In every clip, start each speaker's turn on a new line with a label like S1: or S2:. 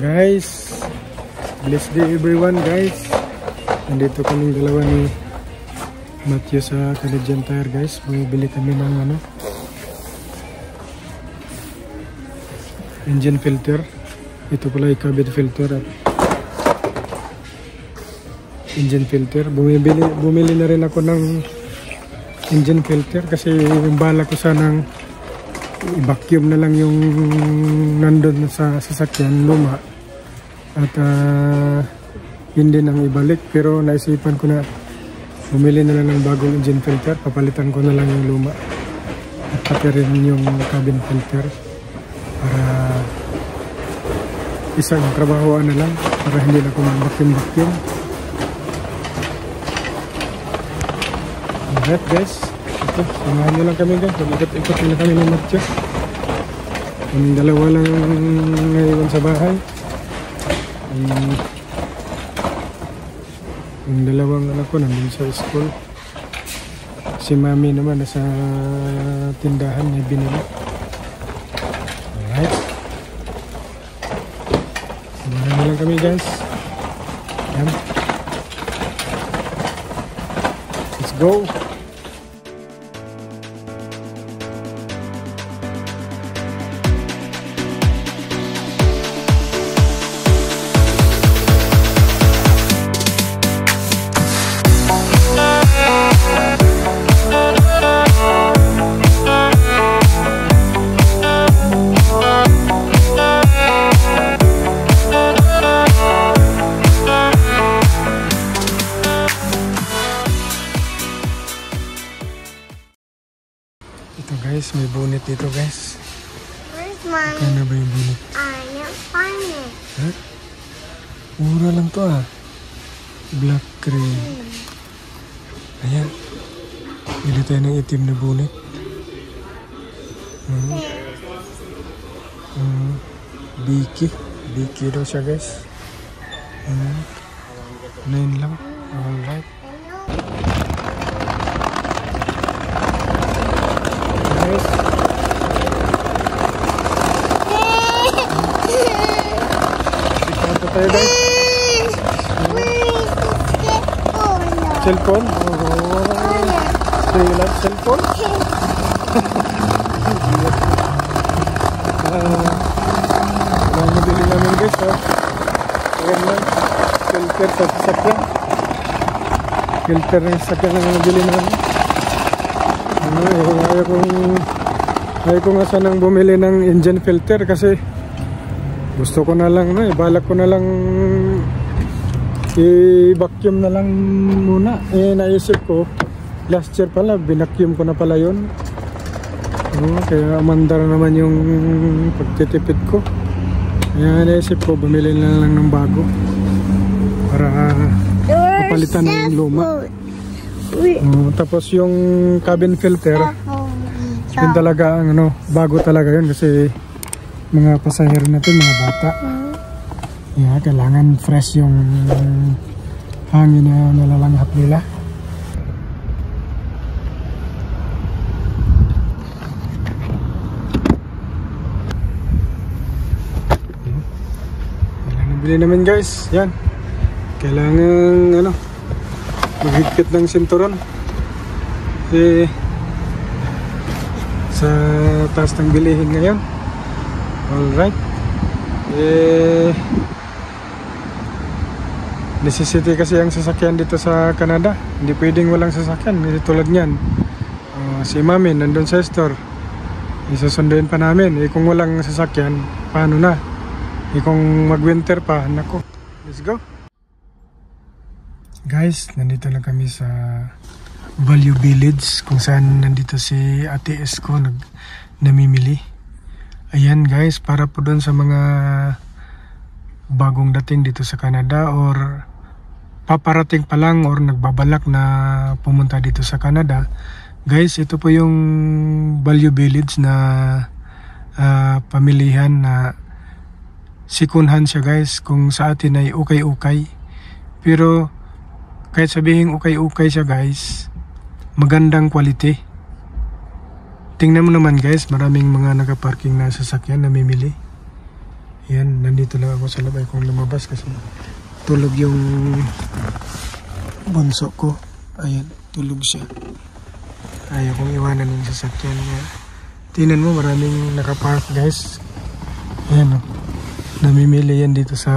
S1: Guys, blessed day everyone guys. Nandito kaming dalawa ni Matthew sa Canadian Tire guys. Bumibili kami ng engine filter. Ito pala yung cabin filter at engine filter. Bumili na rin ako ng engine filter kasi yung bala ko sanang i-vacuum na lang yung nandun sa sasakyan luma at hindi nang ibalik, pero naisipan ko na bumili na lang ng bagong engine filter. Papalitan ko na lang yung luma at pati rin yung cabin filter para isang trabahoan na lang, para hindi na ako mag-vacuum. Alright guys, ito, samahan nyo lang kami guys. Mag-ikot-ikot na kami ng Matthew. Yung dalawa lang ngayon sa bahay. Yung dalawang anak ko nandun sa school. Si mami naman nasa tindahan na binili. Alright, samahan nyo lang kami guys. Yan. Let's go. Ito guys, may bonnet dito guys.
S2: Where's mommy?
S1: Kano ba yung bonnet?
S2: I can't find it.
S1: Ha? Mura lang to Black cream. Ayan. Bili tayo ng itim na bonnet. Biki daw siya guys. 9 lang. Alright. Guys. Ito tayo guys. Cellphone? Do you like cellphone? Ang nabili namin guys ayan lang, filter sa sasakyan. Filter ng sasakyan ang nabili namin. Ayaw ko nga sanang bumili ng engine filter kasi gusto ko na lang balak ko na lang i-vacuum na lang muna. Naisip ko last year pala binacuum ko na pala yun. Kaya umandar naman yung pagtitipid ko. Kaya naisip ko bumili na lang ng bago para papalitan ng luma. Tapos yung cabin filter yun talaga bago talaga yun kasi mga pasahero natin, mga bata. Kailangan fresh yung hangin na nalalanghap nila. Bili namin guys, yan. Kailangan maghigpit ng sinturon. Sa taas ng bilihin ngayon. Alright. Necessity kasi ang sasakyan dito sa Canada. Hindi pwedeng walang sasakyan. Tulad niyan. Si mami nandun sa store. Isusunduin pa namin. Kung walang sasakyan, paano na? Kung mag-winter pa, nako. Let's go. Guys, nandito na kami sa Value Village kung saan nandito si Ate Esko namimili. Ayan guys, para po doon sa mga bagong dating dito sa Canada or paparating pa lang or nagbabalak na pumunta dito sa Canada. Guys, ito po yung Value Village na pamilihan na second-hand siya guys. Kung sa atin ay ukay-ukay, pero kahit sabihin ukay-ukay siya guys, magandang quality. Tingnan mo naman guys, maraming mga nakaparking na sasakyan namimili. Yan, nandito lang ako sa labay kong lumabas kasi tulog yung bunso ko. Ayan, tulog siya. Ayaw kong iwanan yung sasakyan niya. Tingnan mo, maraming nakapark guys. Ayan o. Namimili yan dito sa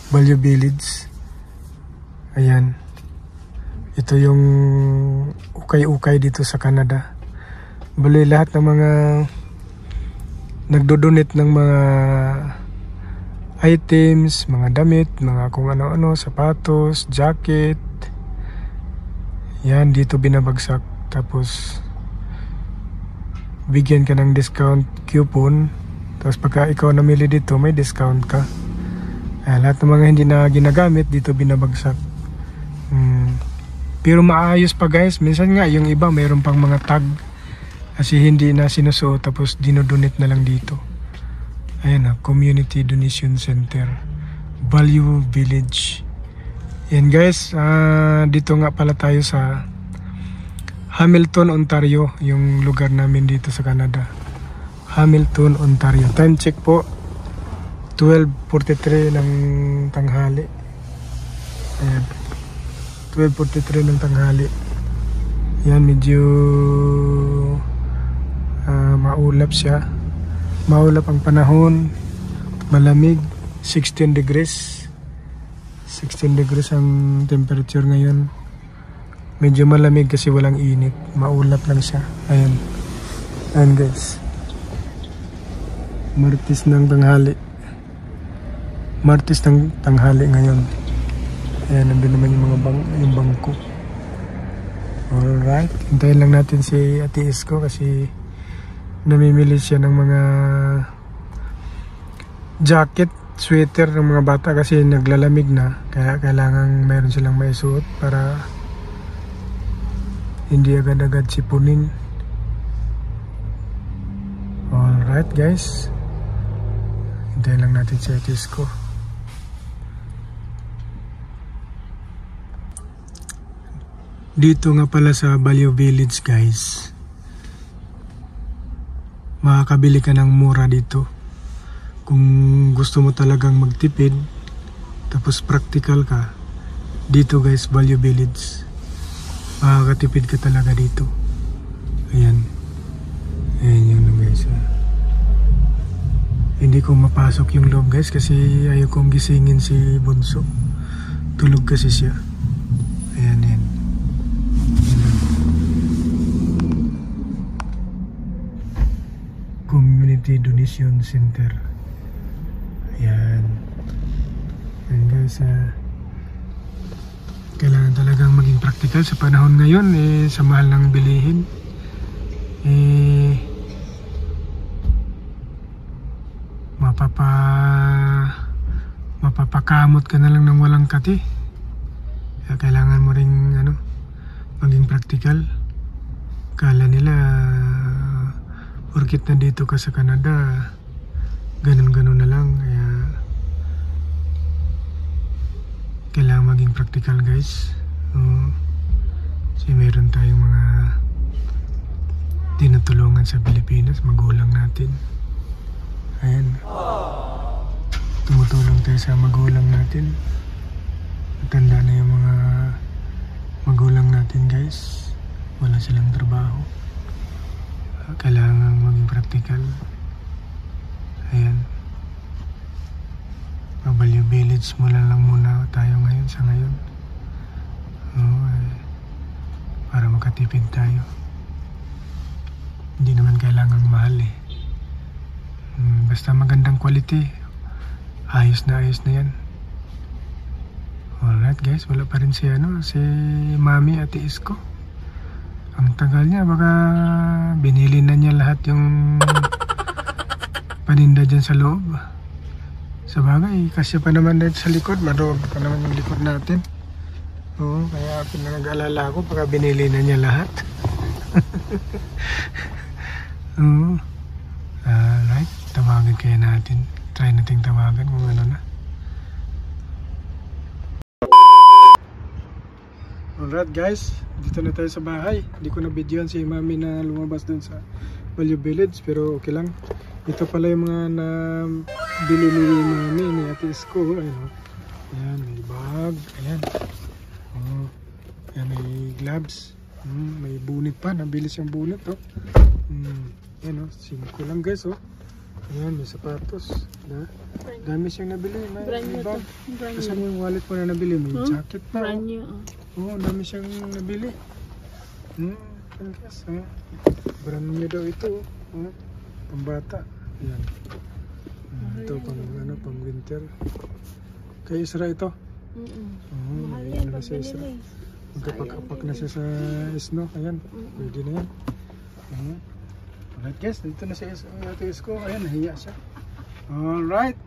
S1: Value Village. Ayan. Ito yung ukay-ukay dito sa Canada. Bali lahat ng mga nagdodonate ng mga items, mga damit, mga kung ano-ano, sapatos, jacket. Yan, dito binabagsak. Tapos bigyan ka ng discount coupon. Tapos pagka ikaw namili dito, may discount ka. Lahat ng mga hindi na ginagamit dito binabagsak. Pero maayos pa guys. Minsan nga yung iba mayroon pang mga tag kasi hindi na sinusuot, tapos dinodonate na lang dito. Ayan na, Community Donation Center, Value Village. Yan guys, dito nga pala tayo sa Hamilton, Ontario, yung lugar namin dito sa Canada. Hamilton, Ontario. Time check po 12:43 ng tanghali. Ayan, 12:43 ng tanghali. Yan, medyo maulap siya. Maulap ang panahon. Malamig. 16 degrees. 16 degrees ang temperature ngayon. Medyo malamig kasi walang init. Maulap lang siya. Ayan. Ayan guys. Martes ng tanghali. Martes ng tanghali ngayon. Ayan, nandun naman yung mga yung bangko. Alright. Hintayin lang natin si Ate Isko kasi namimili siya ng mga jacket, sweater ng mga bata kasi naglalamig na, kaya kailangan mayroon silang maisuot para hindi agad-agad sipunin. Alright guys, hintayin lang natin si Ate Isko. Dito nga pala sa Value Village guys, makakabili ka ng mura dito. Kung gusto mo talagang magtipid tapos practical ka, dito guys, Value Village, makakatipid ka talaga dito. Ayan. Ayan yun guys. Hindi ko mapasok yung loob guys kasi ayaw kong gisingin si Bunso. Tulog kasi siya. Ayan yan. Community Donation Center. Ayan. Ayan guys, kailangan talagang maging practical sa panahon ngayon, sa mahal ng bilihin. Mapapakamot ka na lang ng walang kati. Kaya kailangan mo ring maging practical. Kala nila porkit na dito ka sa Canada, ganun-ganun na lang. Kaya kailangan maging practical guys. Kasi meron tayong mga tinutulungan sa Pilipinas, magulang natin. Ayan, tumutulong tayo sa magulang natin. Matanda na yung mga magulang natin guys, wala silang trabaho. Kailangan maging practical. Ayan, Value Village mula lang muna tayo ngayon sa ngayon. Para makatipid tayo. Hindi naman kailangang mahal basta magandang quality, ayos na yan. Alright guys, wala pa rin si Mami Ate Isko. Ang tagal niya, baka binili na niya lahat yung paninda dyan sa loob. Sa bagay, kasi pa naman dito sa likod, maroob pa naman yung likod natin. Oo, kaya pinag-alala ako, baka binili na niya lahat. Oo. Alright, tawagan kaya natin. Try nating tawagan kung ano na. Alright guys, dito na tayo sa bahay. Hindi ko na videoan si Mami na lumabas dun sa Value Village, pero okay lang. Ito pala yung mga na bili ni mami ni Ate Isko. Ayun, oh. Ayan, may bag. Ayan. Oh. Ayan, may gloves. May bunit pa. Nabili siyang bunit. Oh. Ayan, oh. 5 lang guys. Oh. Ayan, may sapatos. Dami siyang nabili. May bag. Asan yung wallet mo na nabili? May jacket pa.
S3: Brand new.
S1: Oo, dami siyang nabili. Ayan guys. Brand new daw ito. Pambata. Ayan. Ito pang winter. Kay Isra ito.
S3: Mahal yan
S1: Ano na
S3: pag
S1: si Isra.
S3: binili.
S1: Magkapak-apak na siya sa snow. Ayan. Pwede na yan. Alright guys, dito na si Ate Isko. Ayan, nahiya siya. Alright.